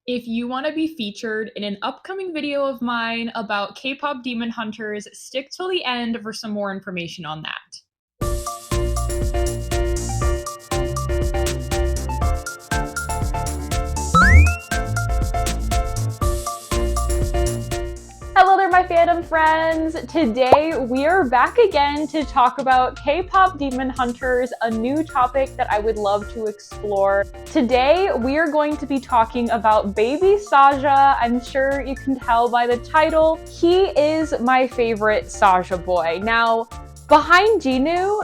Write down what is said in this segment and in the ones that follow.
If you want to be featured in an upcoming video of mine about Kpop Demon Hunters, stick till the end for some more information on that. Hello there, my fandom friends! Today we are back again to talk about Kpop Demon Hunters, a new topic that I would love to explore. Today we are going to be talking about baby Saja. I'm sure you can tell by the title. He is my favorite Saja boy. Now, behind Jinu,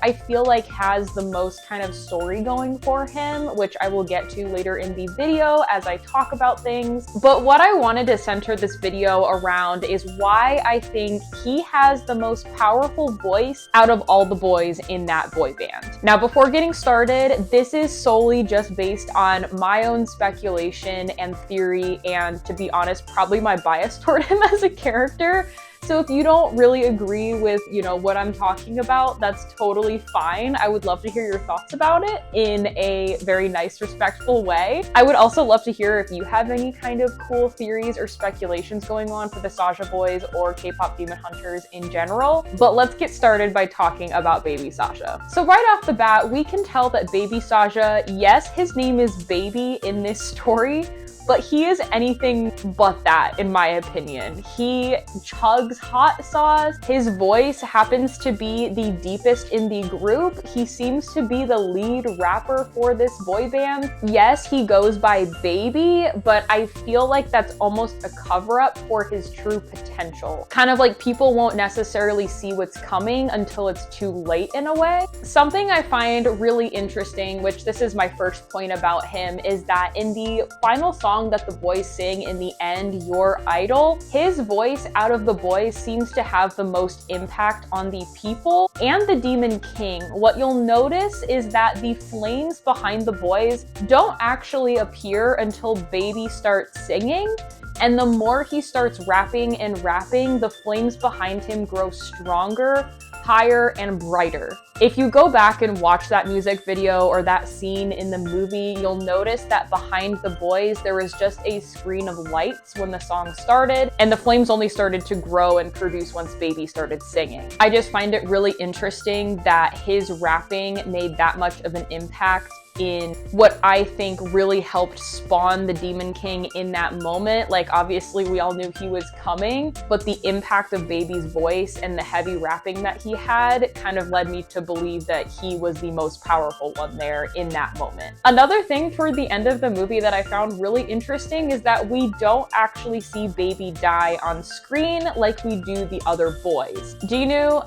I feel like has the most kind of story going for him, which I will get to later in the video as I talk about things. But what I wanted to center this video around is why I think he has the most powerful voice out of all the boys in that boy band. Now, before getting started, this is solely just based on my own speculation and theory, and to be honest, probably my bias toward him as a character. So if you don't really agree with, what I'm talking about, that's totally fine. I would love to hear your thoughts about it in a very nice, respectful way. I would also love to hear if you have any kind of cool theories or speculations going on for the Saja boys or Kpop Demon Hunters in general. But let's get started by talking about baby Saja. So right off the bat, we can tell that baby Saja, yes, his name is Baby in this story, but he is anything but that, in my opinion. He chugs hot sauce. His voice happens to be the deepest in the group. He seems to be the lead rapper for this boy band. Yes, he goes by Baby, but I feel like that's almost a cover-up for his true potential. Kind of like people won't necessarily see what's coming until it's too late in a way. Something I find really interesting, which this is my first point about him, is that in the final song that the boys sing in the end, Your Idol, his voice out of the boys seems to have the most impact on the people and the Demon King. What you'll notice is that the flames behind the boys don't actually appear until Baby starts singing. And the more he starts rapping and rapping, the flames behind him grow stronger, higher, and brighter. If you go back and watch that music video or that scene in the movie, you'll notice that behind the boys, there was just a screen of lights when the song started, and the flames only started to grow and produce once Baby started singing. I just find it really interesting that his rapping made that much of an impact in what I think really helped spawn the Demon King in that moment. Like, obviously we all knew he was coming, but the impact of Baby's voice and the heavy rapping that he had kind of led me to believe that he was the most powerful one there in that moment. Another thing for the end of the movie that I found really interesting is that we don't actually see Baby die on screen like we do the other boys. Jinu,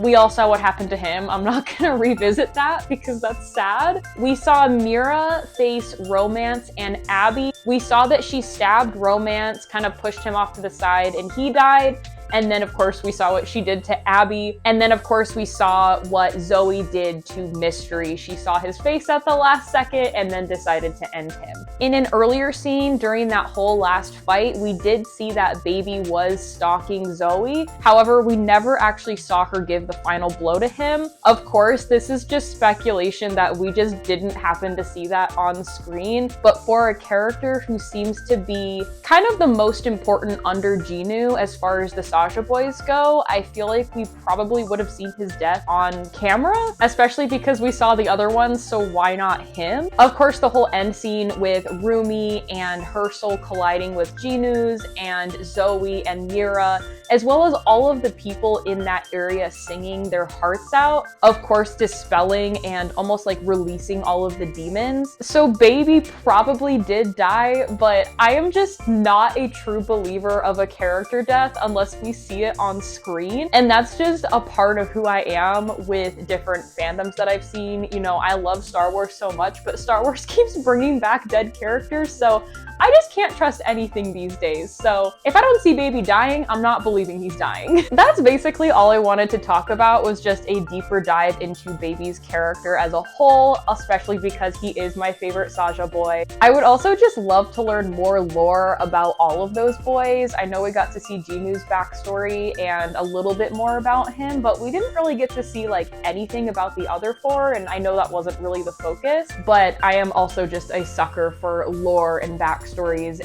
we all saw what happened to him. I'm not gonna revisit that because that's sad. We saw Mira face Romance and Abby. We saw that she stabbed Romance, kind of pushed him off to the side, and he died. And then, of course, we saw what she did to Abby. And then, of course, we saw what Zoe did to Mystery. She saw his face at the last second and then decided to end him. In an earlier scene during that whole last fight, we did see that Baby was stalking Zoe. However, we never actually saw her give the final blow to him. Of course, this is just speculation that we just didn't happen to see that on screen. But for a character who seems to be kind of the most important under Jinu as far as the Saja boys go, I feel like we probably would have seen his death on camera, especially because we saw the other ones, so why not him? Of course, the whole end scene with Rumi and her soul colliding with Jinu's and Zoe and Mira, as well as all of the people in that area singing their hearts out, of course dispelling and almost like releasing all of the demons. So Baby probably did die, but I am just not a true believer of a character death unless we see it on screen. And that's just a part of who I am with different fandoms that I've seen. I love Star Wars so much, but Star Wars keeps bringing back dead characters, so I I just can't trust anything these days. So if I don't see baby dying, I'm not believing he's dying. That's basically all I wanted to talk about, was just a deeper dive into baby's character as a whole, especially because he is my favorite Saja boy. I would also just love to learn more lore about all of those boys. I know we got to see Jinu's backstory and a little bit more about him, but we didn't really get to see like anything about the other four, and I know that wasn't really the focus, but I am also just a sucker for lore and backstories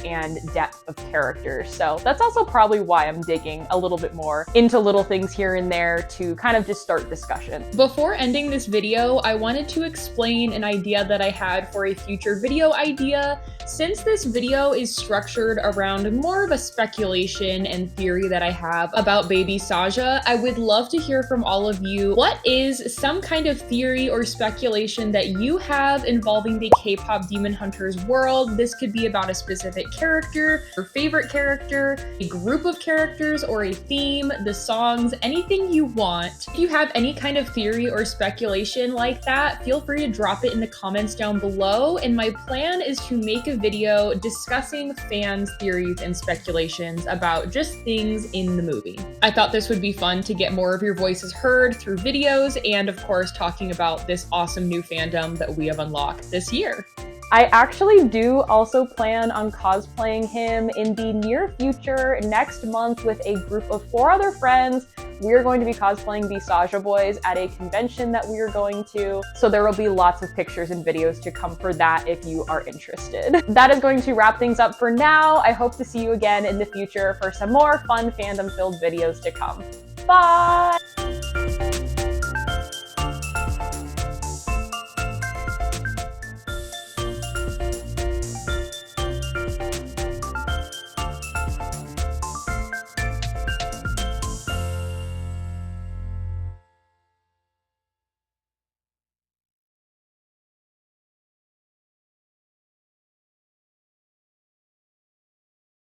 and depth of characters. So that's also probably why I'm digging a little bit more into little things here and there to kind of just start discussion. Before ending this video, I wanted to explain an idea that I had for a future video idea. Since this video is structured around more of a speculation and theory that I have about baby Saja, I would love to hear from all of you. What is some kind of theory or speculation that you have involving the Kpop Demon Hunters world? This could be about a specific character, your favorite character, a group of characters, or a theme, the songs, anything you want. If you have any kind of theory or speculation like that, feel free to drop it in the comments down below. And my plan is to make a video discussing fans' theories and speculations about just things in the movie. I thought this would be fun to get more of your voices heard through videos and of course talking about this awesome new fandom that we have unlocked this year. I actually do also plan on cosplaying him in the near future next month with a group of 4 other friends. We are going to be cosplaying the Saja boys at a convention that we are going to, so there will be lots of pictures and videos to come for that if you are interested. That is going to wrap things up for now. I hope to see you again in the future for some more fun fandom-filled videos to come. Bye!